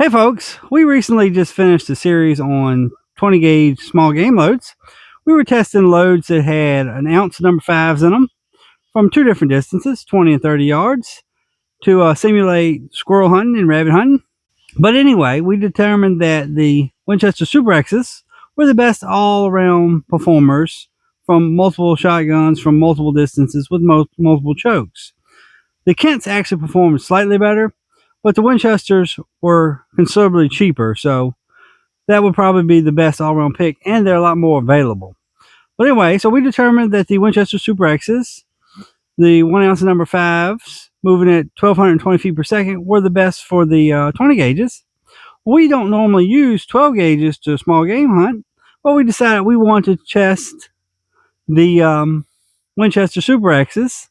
Hey folks, we recently just finished a series on 20 gauge small game loads. We were testing loads that had an ounce number 5s in them from two different distances, 20 and 30 yards, to simulate squirrel hunting and rabbit hunting. But anyway, we determined that the Winchester Super X's were the best all-around performers from multiple shotguns from multiple distances with multiple chokes. The Kents actually performed slightly better, but the Winchesters were considerably cheaper, so that would probably be the best all-around pick, and they're a lot more available. But anyway, so we determined that the Winchester Super X's, the 1 ounce number 5s, moving at 1,220 feet per second, were the best for the 20 gauges. We don't normally use 12 gauges to small game hunt, but we decided we wanted to test the Winchester Super X's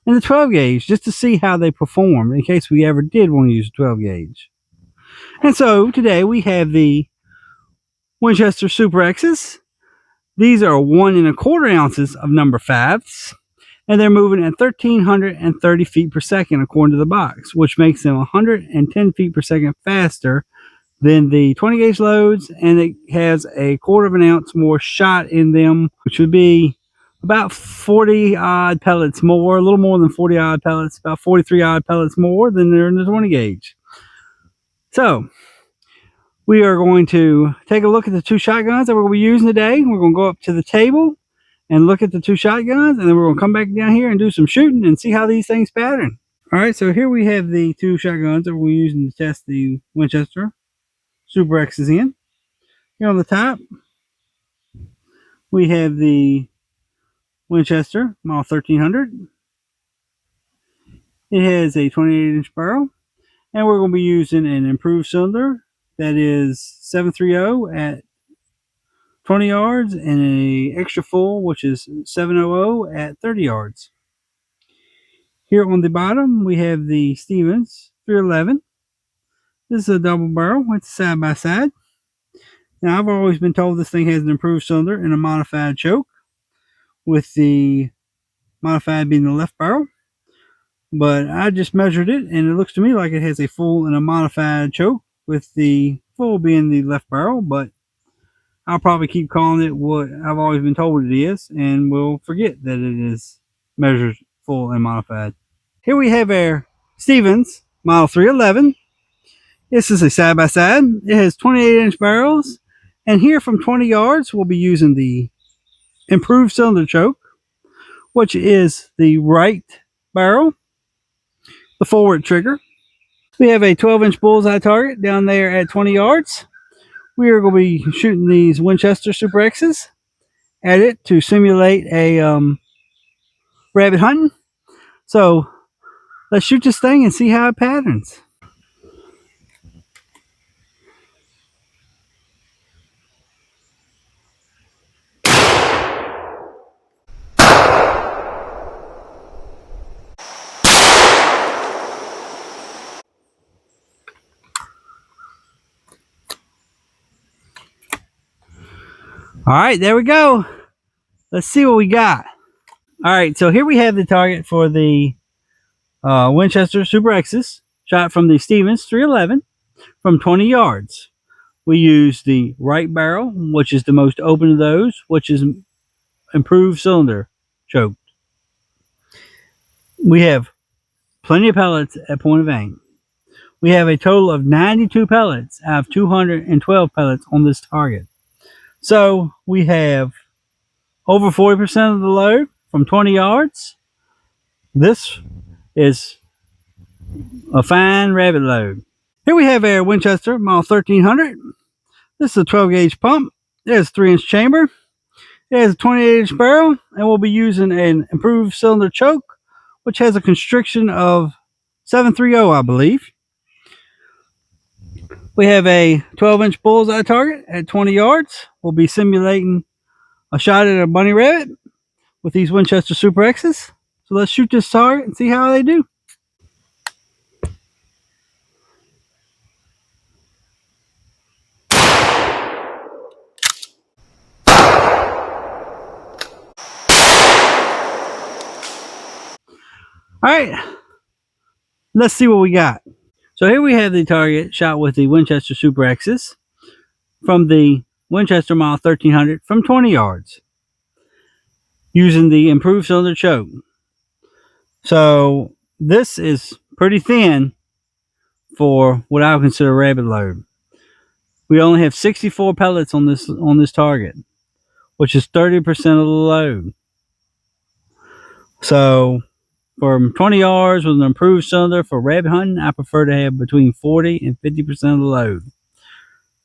and the 12 gauge just to see how they perform in case we ever did want to use a 12 gauge. And so today we have the Winchester Super X's. These are 1 1/4 ounces of number 5s, and they're moving at 1,330 feet per second according to the box, which makes them 110 feet per second faster than the 20 gauge loads, and it has a 1/4 ounce more shot in them, which would be about 40 odd pellets more, a little more than 40 odd pellets, about 43 odd pellets more than they're in the 20 gauge. So we are going to take a look at the two shotguns that we're going to be using today. We're going to go up to the table and look at the two shotguns, and then we're going to come back down here and do some shooting and see how these things pattern. All right, so here we have the two shotguns that we're using to test the Winchester Super X's in. Here on the top, we have the Winchester Model 1300. It has a 28-inch barrel, and we're going to be using an improved cylinder that is 730 at 20 yards and an extra full, which is 700 at 30 yards. Here on the bottom, we have the Stevens 311. This is a double barrel. It's side by side. Now, I've always been told this thing has an improved cylinder and a modified choke, with the modified being the left barrel. But I just measured it, and it looks to me like it has a full and a modified choke, with the full being the left barrel. But I'll probably keep calling it what I've always been told it is, and we'll forget that it is measured full and modified. Here we have our Stevens Model 311. This is a side-by-side. It has 28-inch barrels, and here from 20 yards, we'll be using the improved cylinder choke, which is the right barrel, the forward trigger. We have a 12-inch bullseye target down there at 20 yards. We are going to be shooting these Winchester Super X's at it to simulate a rabbit hunting. So let's shoot this thing and see how it patterns. All right, there we go. Let's see what we got. All right, so here we have the target for the Winchester Super X's, shot from the Stevens 311 from 20 yards. We use the right barrel, which is the most open of those, which is improved cylinder choked. We have plenty of pellets at point of aim. We have a total of 92 pellets out of 212 pellets on this target. So we have over 40% of the load from 20 yards. This is a fine rabbit load. Here we have our Winchester Model 1300. This is a 12 gauge pump. It has a 3-inch chamber. It has a 28-inch barrel, and we'll be using an improved cylinder choke, which has a constriction of 730, I believe. We have a 12-inch bullseye target at 20 yards. We'll be simulating a shot at a bunny rabbit with these Winchester Super X's. So let's shoot this target and see how they do. All right, let's see what we got. So here we have the target shot with the Winchester Super X's from the Winchester Mile 1300 from 20 yards using the improved cylinder choke. So this is pretty thin for what I would consider a rabbit load. We only have 64 pellets on this target, which is 30% of the load. So from 20 yards with an improved cylinder for rabbit hunting, I prefer to have between 40 and 50% of the load.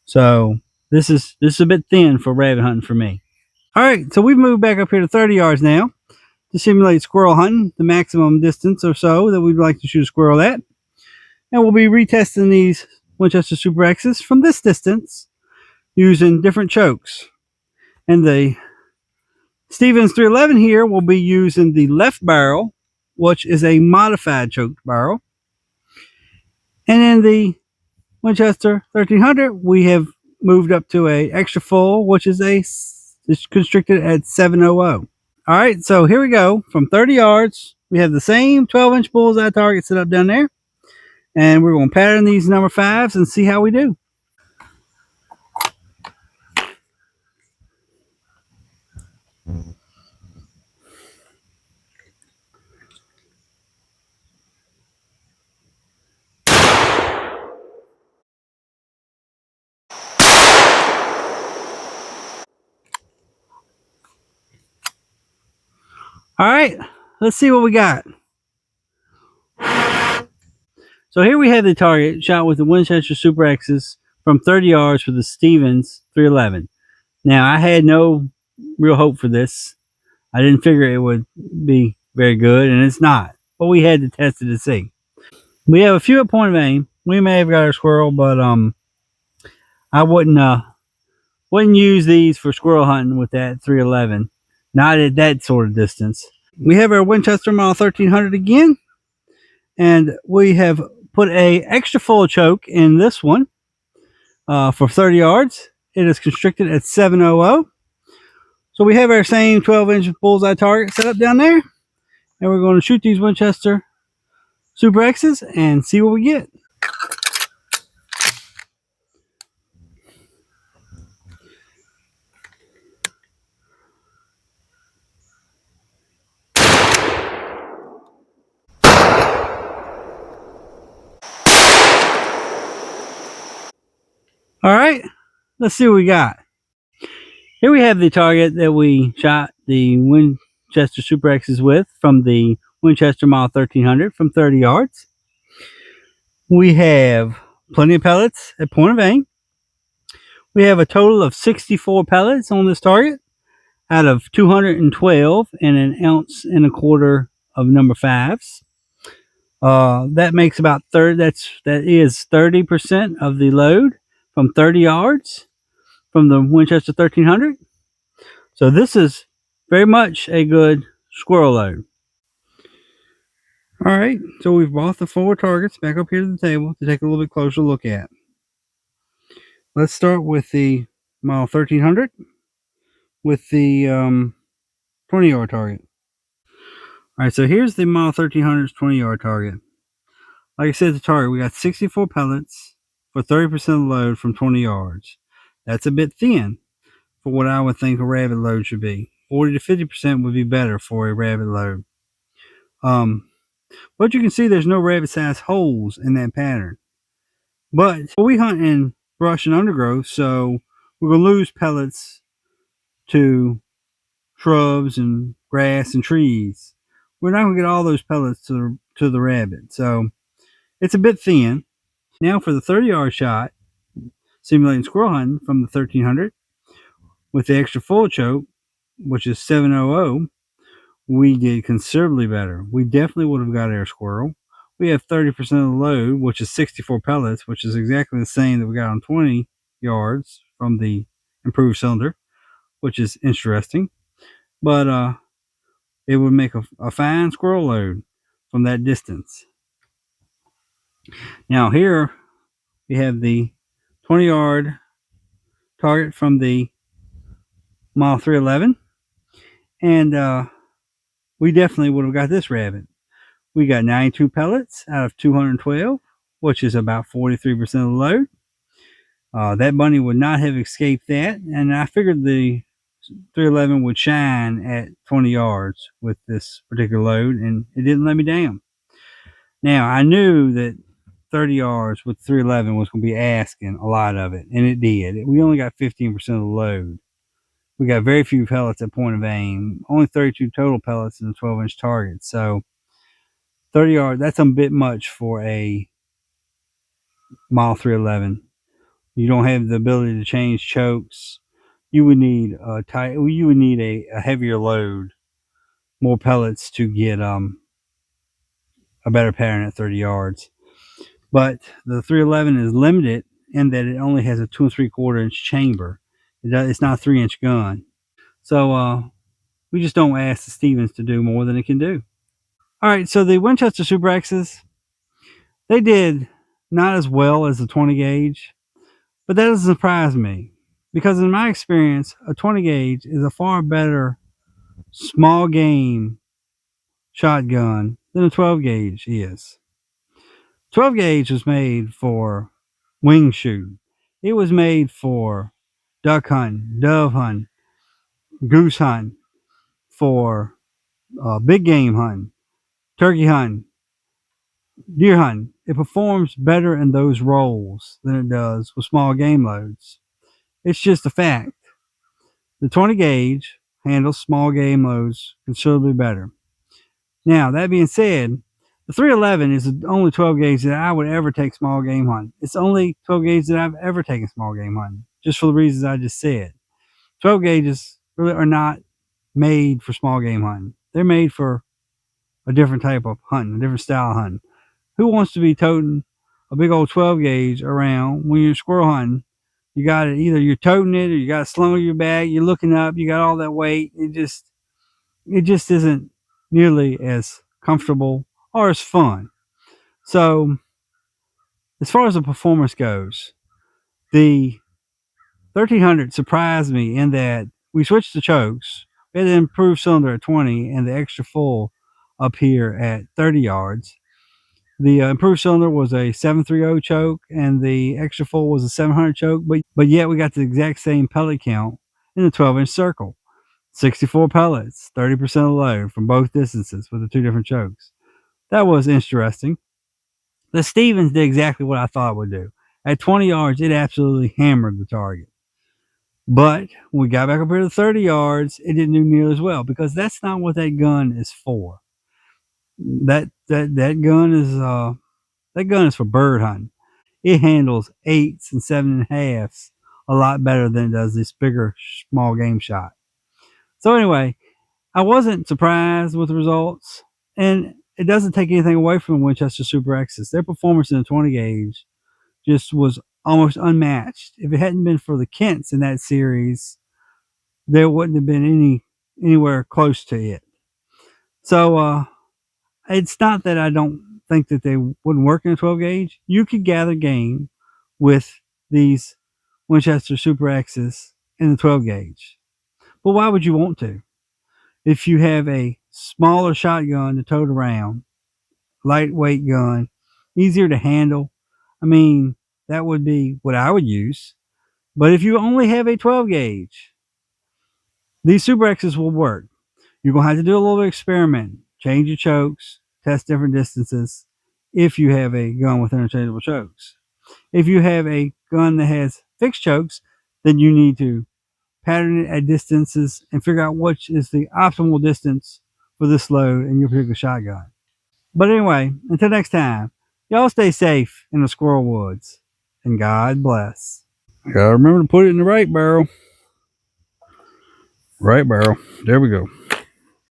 So this is a bit thin for rabbit hunting for me. All right, so we've moved back up here to 30 yards now to simulate squirrel hunting, the maximum distance or so that we'd like to shoot a squirrel at. And we'll be retesting these Winchester Super X's from this distance using different chokes. And the Stevens 311 here will be using the left barrel, which is a modified choked barrel. And in the Winchester 1300, we have moved up to a extra full, which is it's constricted at 700. All right, so here we go. From 30 yards, we have the same 12-inch bullseye target set up down there. And we're going to pattern these number 5s and see how we do. All right, let's see what we got. So here we have the target shot with the Winchester Super X's from 30 yards with the Stevens 311. Now, I had no real hope for this. I didn't figure it would be very good, and it's not. But we had to test it to see. We have a few at point of aim. We may have got our squirrel, but I wouldn't use these for squirrel hunting with that 311. Not at that sort of distance. We have our Winchester Mile 1300 again, and we have put a extra full choke in this one for 30 yards. It is constricted at 700. So we have our same 12-inch bullseye target set up down there, and we're going to shoot these Winchester Super X's and see what we get. All right, let's see what we got. Here we have the target that we shot the Winchester Super X's with from the Winchester Mile 1300 from 30 yards. We have plenty of pellets at point of aim. We have a total of 64 pellets on this target out of 212 and an ounce and a quarter of number 5s. That makes about that is 30% of the load from 30 yards from the Winchester 1300. So this is very much a good squirrel load. All right, so we've brought the 4 targets back up here to the table to take a little bit closer look at. Let's start with the Mile 1300 with the 20-yard target. All right, so here's the Mile 1300's 20-yard target. Like I said, the target, we got 64 pellets for 30% of the load from 20 yards. That's a bit thin for what I would think a rabbit load should be. 40 to 50% would be better for a rabbit load. But you can see there's no rabbit-sized holes in that pattern. But we hunt in brush and undergrowth, so we're going to lose pellets to shrubs and grass and trees. We're not going to get all those pellets to the rabbit. So it's a bit thin. Now for the 30-yard shot, simulating squirrel hunting from the 1300 with the extra full choke, which is 700, we did considerably better. We definitely would have got our squirrel. We have 30% of the load, which is 64 pellets, which is exactly the same that we got on 20 yards from the improved cylinder, which is interesting. But it would make a fine squirrel load from that distance. Now here we have the 20-yard target from the Mile 311, and we definitely would have got this rabbit. We got 92 pellets out of 212. which is about 43% of the load. That bunny would not have escaped that, and I figured the 311 would shine at 20 yards with this particular load, and it didn't let me down. Now, I knew that 30 yards with 311 was going to be asking a lot of it, and it did. We only got 15% of the load. We got very few pellets at point of aim, only 32 total pellets in the 12-inch target. So 30 yards, that's a bit much for a Model 311. You don't have the ability to change chokes. You would need a heavier load, more pellets to get a better pattern at 30 yards. But the 311 is limited in that it only has a 2 3/4 inch chamber. It's not a 3-inch gun. So we just don't ask the Stevens to do more than it can do. All right, so the Winchester Super X's, they did not as well as the 20 gauge, but that doesn't surprise me because in my experience, a 20 gauge is a far better small game shotgun than a 12 gauge is. 12 gauge was made for wing shooting. It was made for duck hunting, dove hunting, goose hunting, for big game hunting, turkey hunting, deer hunting. It performs better in those roles than it does with small game loads. It's just a fact. The 20 gauge handles small game loads considerably better. Now, that being said, the 311 is the only 12 gauge that I would ever take small game hunting. It's the only 12 gauge that I've ever taken small game hunting, just for the reasons I just said. 12 gauges really are not made for small game hunting. They're made for a different type of hunting, a different style of hunting. Who wants to be toting a big old 12 gauge around when you're squirrel hunting? You got it, either you're toting it or you got it slung on your back, you're looking up, you got all that weight. It just isn't nearly as comfortable or as fun. So as far as the performance goes, the 1300 surprised me in that we switched the chokes. We had the improved cylinder at 20 and the extra full up here at 30 yards. The improved cylinder was a 730 choke and the extra full was a 700 choke, but yet we got the exact same pellet count in the 12-inch circle. 64 pellets, 30% of the load from both distances with the two different chokes. That was interesting. The Stevens did exactly what I thought it would do. At 20 yards, it absolutely hammered the target. But when we got back up here to 30 yards, it didn't do nearly as well because that's not what that gun is for. That gun is for bird hunting. It handles 8s and 7.5s a lot better than it does this bigger small game shot. So anyway, I wasn't surprised with the results, and it doesn't take anything away from the Winchester Super X's. Their performance in the 20 gauge just was almost unmatched. If it hadn't been for the Kents in that series, there wouldn't have been anywhere close to it. So it's not that I don't think that they wouldn't work in a 12 gauge. You could gather game with these Winchester Super X's in the 12 gauge. But why would you want to? If you have a smaller shotgun to tote around, lightweight gun, easier to handle, I mean, that would be what I would use. But if you only have a 12 gauge, these Super X's will work. You're going to have to do a little bit of experiment, change your chokes, test different distances if you have a gun with interchangeable chokes. If you have a gun that has fixed chokes, then you need to pattern it at distances and figure out which is the optimal distance for this load in your particular shotgun. But anyway, until next time, y'all stay safe in the squirrel woods, and God bless. Gotta remember to put it in the right barrel. Right barrel. There we go.